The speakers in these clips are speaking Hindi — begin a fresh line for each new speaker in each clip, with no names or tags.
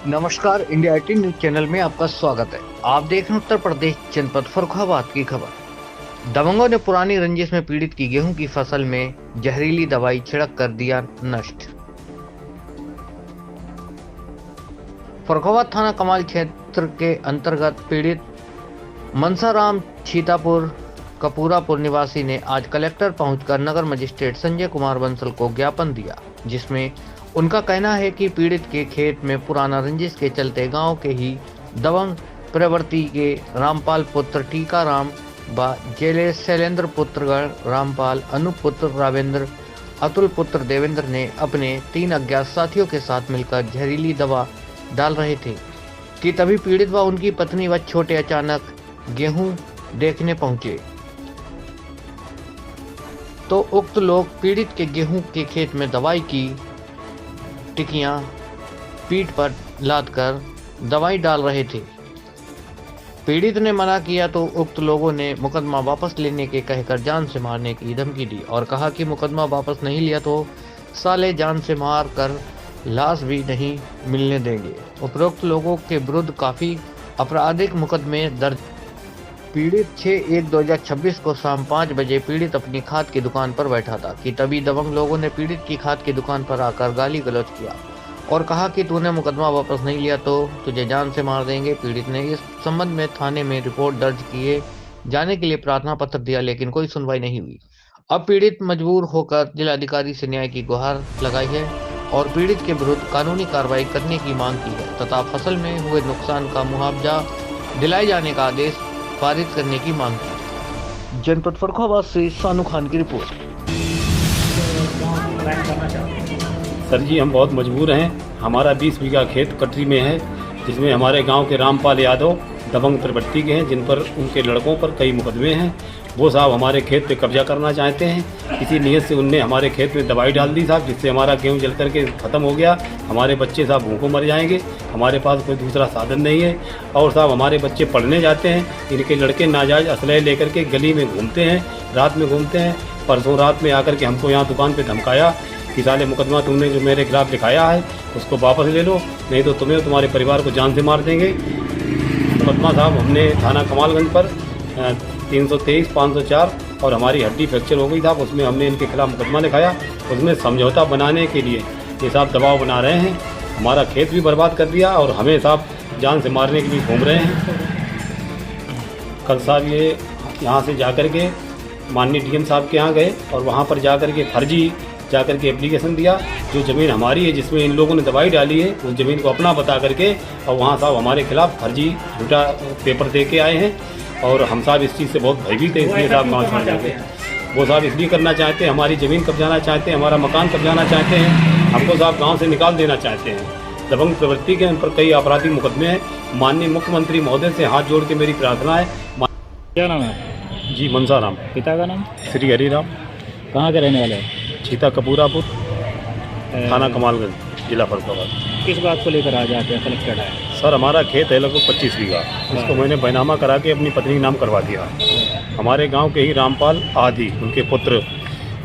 नमस्कार, इंडिया 18 न्यूज चैनल में आपका स्वागत है। आप देख रहे हैं उत्तर प्रदेश जनपद फर्रुखाबाद की खबर। दबंगों ने पुरानी रंजिश में पीड़ित की गेहूं की फसल में जहरीली दवाई छिड़क कर दिया नष्ट। फर्रुखाबाद थाना कमाल क्षेत्र के अंतर्गत पीड़ित मनसाराम छीतापुर कपूरापुर निवासी ने आज कलेक्टर पहुंचकर नगर मजिस्ट्रेट संजय कुमार बंसल को ज्ञापन दिया, जिसमें उनका कहना है कि पीड़ित के खेत में पुराना रंजिश के चलते गांव के ही दबंग प्रवृत्ति के रामपाल पुत्र टीकाराम व जेले शैलेंद्र पुत्र रामपाल, अनूप पुत्र रावेंद्र, अतुल पुत्र देवेंद्र ने अपने 3 अज्ञात साथियों के साथ मिलकर जहरीली दवा डाल रहे थे कि तभी पीड़ित व उनकी पत्नी व छोटे अचानक गेहूं देखने पहुंचे तो उक्त लोग पीड़ित के गेहूं के खेत में दवाई की टिकियां पीठ पर लादकर दवाई डाल रहे थे। पीड़ित ने मना किया तो उक्त लोगों ने मुकदमा वापस लेने के कहकर जान से मारने की धमकी दी और कहा कि मुकदमा वापस नहीं लिया तो साले जान से मार कर लाश भी नहीं मिलने देंगे। उपरोक्त लोगों के विरुद्ध काफी आपराधिक मुकदमे दर्ज। पीड़ित 6/1/2026 को शाम 5 बजे पीड़ित अपनी खाद की दुकान पर बैठा था कि तभी दबंग लोगों ने पीड़ित की खाद की दुकान पर आकर गाली गलौज किया और कहा कि तूने मुकदमा वापस नहीं लिया तो तुझे जान से मार देंगे। पीड़ित ने इस संबंध में थाने में रिपोर्ट दर्ज किए जाने के लिए प्रार्थना पत्र दिया, लेकिन कोई सुनवाई नहीं हुई। अब पीड़ित मजबूर होकर जिलाधिकारी से न्याय की गुहार लगाई है और पीड़ित के विरुद्ध कानूनी कार्रवाई करने की मांग की है तथा फसल में हुए नुकसान का मुआवजा दिलाए जाने का आदेश पारित करने की मांग की। जनपद फर्रुखाबाद से सानू खान की रिपोर्ट।
सर जी, हम बहुत मजबूर हैं। हमारा 20 बीघा खेत कटरी में है, जिसमें हमारे गांव के रामपाल यादव दबंग प्रवृत्ति के हैं, जिन पर उनके लड़कों पर कई मुकदमे हैं। वो साहब हमारे खेत पे कब्जा करना चाहते हैं। इसी नीयत से उनने हमारे खेत में दवाई डाल दी साहब, जिससे हमारा गेहूं जल करके ख़त्म हो गया। हमारे बच्चे साहब भूखों मर जाएंगे। हमारे पास कोई दूसरा साधन नहीं है। और साहब हमारे बच्चे पढ़ने जाते हैं, इनके लड़के नाजायज असलहे लेकर के गली में घूमते हैं, रात में घूमते हैं। परसों रात में आकर के हमको यहाँ दुकान पर धमकाया कि साले मुकदमा तुमने जो मेरे खिलाफ लिखाया है उसको वापस ले लो, नहीं तो तुम्हें तुम्हारे परिवार को जान से मार देंगे। मुकदमा साहब हमने थाना कमालगंज पर 323/504 और हमारी हड्डी फ्रैक्चर हो गई था, उसमें हमने इनके खिलाफ मुकदमा लिखाया। उसमें समझौता बनाने के लिए ये साहब दबाव बना रहे हैं। हमारा खेत भी बर्बाद कर दिया और हमें साहब जान से मारने के लिए घूम रहे हैं। कल साहब ये यहाँ से जाकर के माननीय डीएम साहब के यहाँ गए और वहाँ पर जाकर के फर्जी जाकर के एप्लीकेशन दिया। जो ज़मीन हमारी है जिसमें इन लोगों ने दवाई डाली है, उस ज़मीन को अपना बता करके और वहाँ साहब हमारे खिलाफ फर्जी झूठा पेपर दे के आए हैं। और हम साहब इस चीज़ से बहुत भयभीत हैं, इसलिए साहब गाँव छोड़ जाते हैं। वो साहब इसलिए करना चाहते हैं, हमारी ज़मीन कब्जाना चाहते हैं, हमारा मकान कब्जाना चाहते हैं, हमको साहब गाँव से निकाल देना चाहते हैं। दबंग प्रवृत्ति के उन पर कई आपराधिक मुकदमे हैं। माननीय मुख्यमंत्री महोदय से हाथ जोड़ के मेरी प्रार्थना है।
क्या नाम है?
जी, मनसाराम।
पिता का नाम?
श्री हरिराम।
कहाँ के रहने वाले हैं?
छीता कपूरापुर, थाना कमालगंज, जिला फर्रुखाबाद।
किस बात को लेकर आज आके कलेक्टर आए?
सर, हमारा खेत है लगभग 25 बीघा, उसको मैंने बैनामा करा के अपनी पत्नी के नाम करवा दिया। हमारे गांव के ही रामपाल आदि उनके पुत्र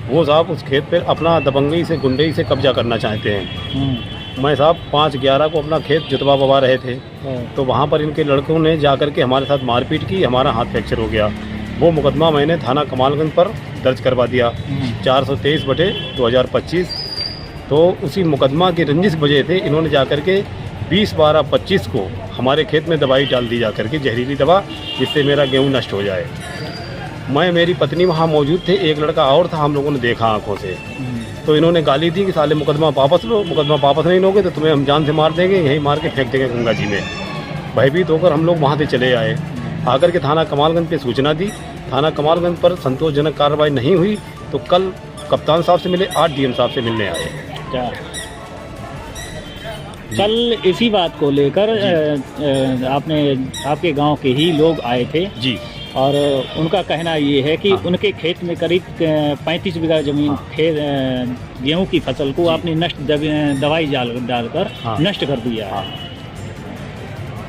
वो साहब उस खेत पे अपना दबंगई से गुंडई से कब्जा करना चाहते हैं। मैं साहब 5/11 को अपना खेत जुतवा बवा रहे थे तो वहाँ पर इनके लड़कों ने जाकर के हमारे साथ मारपीट की, हमारा हाथ फ्रैक्चर हो गया। वो मुकदमा मैंने थाना कमालगंज पर दर्ज करवा दिया 423/2025। तो उसी मुकदमा की रंजिश वजह थे इन्होंने जाकर के 20/12/25 को हमारे खेत में दवाई डाल दी जाकर के, जहरीली दवा, जिससे मेरा गेहूं नष्ट हो जाए। मैं मेरी पत्नी वहाँ मौजूद थे, एक लड़का और था, हम लोगों ने देखा आंखों से। तो इन्होंने गाली दी कि साले मुकदमा वापस लो, मुकदमा वापस नहीं लोगे तो तुम्हें हम जान से मार देंगे, यहीं मार के फेंक देंगे गंगा जी में। भयभीत होकर हम लोग वहाँ से चले आए। आकर के थाना कमालगंज पे सूचना दी। थाना कमालगंज पर संतोषजनक कार्रवाई नहीं हुई तो कल कप्तान साहब से मिले, आज डीएम साहब से मिलने आए।
क्या कल इसी बात को लेकर आपके गांव के ही लोग आए थे जी, और उनका कहना ये है कि उनके खेत में करीब 35 बीघा जमीन गेहूं की फसल को आपने नष्ट दवाई डालकर नष्ट कर दिया।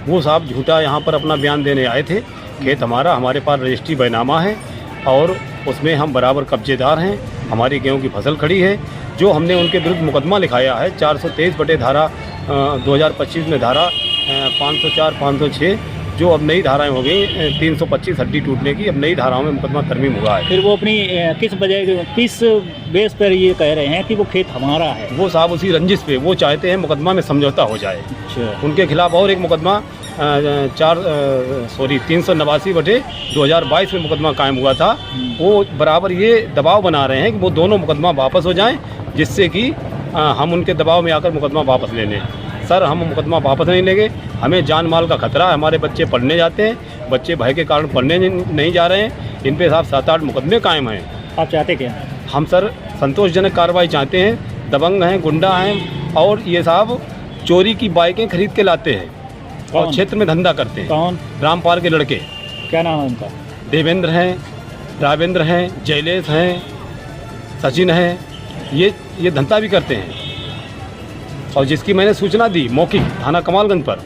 वो साहब झूठा यहाँ पर अपना बयान देने आए थे। खेत हमारे पास रजिस्ट्री बैनामा है और उसमें हम बराबर कब्जेदार हैं। हमारी गेहूं की फसल खड़ी है। जो हमने उनके विरुद्ध मुकदमा लिखाया है 423/धारा 2025 में धारा 504, 506 जो अब नई धाराएं हो गई 325 हड्डी टूटने की, अब नई धाराओं में मुकदमा तरमीम हुआ है।
फिर वो अपनी किस बेस पर ये कह रहे हैं कि वो खेत हमारा है?
वो साहब उसी रंजिश पे वो चाहते हैं मुकदमा में समझौता हो जाए।
अच्छा।
उनके खिलाफ और एक मुकदमा 389/2022 में मुकदमा कायम हुआ था। वो बराबर ये दबाव बना रहे हैं कि वो दोनों मुकदमा वापस हो जाएं, जिससे कि हम उनके दबाव में आकर मुकदमा वापस ले लें। सर, हम मुकदमा वापस नहीं लेंगे, हमें जान माल का खतरा है, हमारे बच्चे पढ़ने जाते हैं, बच्चे भय के कारण पढ़ने नहीं जा रहे हैं, इन पे साहब 7-8 मुकदमे कायम हैं।
आप चाहते क्या?
हम सर संतोषजनक कार्रवाई चाहते हैं। दबंग हैं, गुंडा हैं और ये साहब चोरी की बाइकें खरीद के लाते हैं और क्षेत्र में धंधा करते हैं।
कौन?
रामपाल के लड़के।
क्या नाम है उनका?
देवेंद्र हैं, रावेंद्र हैं, जयलेश हैं, सचिन हैं, ये धंधा भी करते हैं। और जिसकी मैंने सूचना दी मौखिक थाना कमालगंज पर,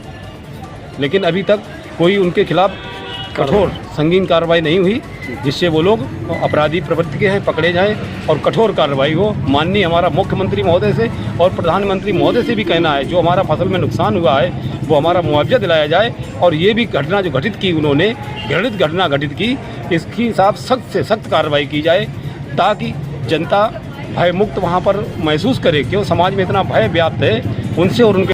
लेकिन अभी तक कोई उनके खिलाफ कठोर संगीन कार्रवाई नहीं हुई, जिससे वो लोग अपराधी प्रवृत्ति के हैं, पकड़े जाएं और कठोर कार्रवाई हो। माननीय हमारा मुख्यमंत्री महोदय से और प्रधानमंत्री महोदय से भी कहना है, जो हमारा फसल में नुकसान हुआ है वो हमारा मुआवजा दिलाया जाए। और ये भी घटना जो घटित की उन्होंने, घृणित घटना घटित की, इसकी साहब सख्त से सख्त कार्रवाई की जाए, ताकि जनता भय मुक्त वहाँ पर महसूस करे। क्यों समाज में इतना भय व्याप्त है उनसे और उनके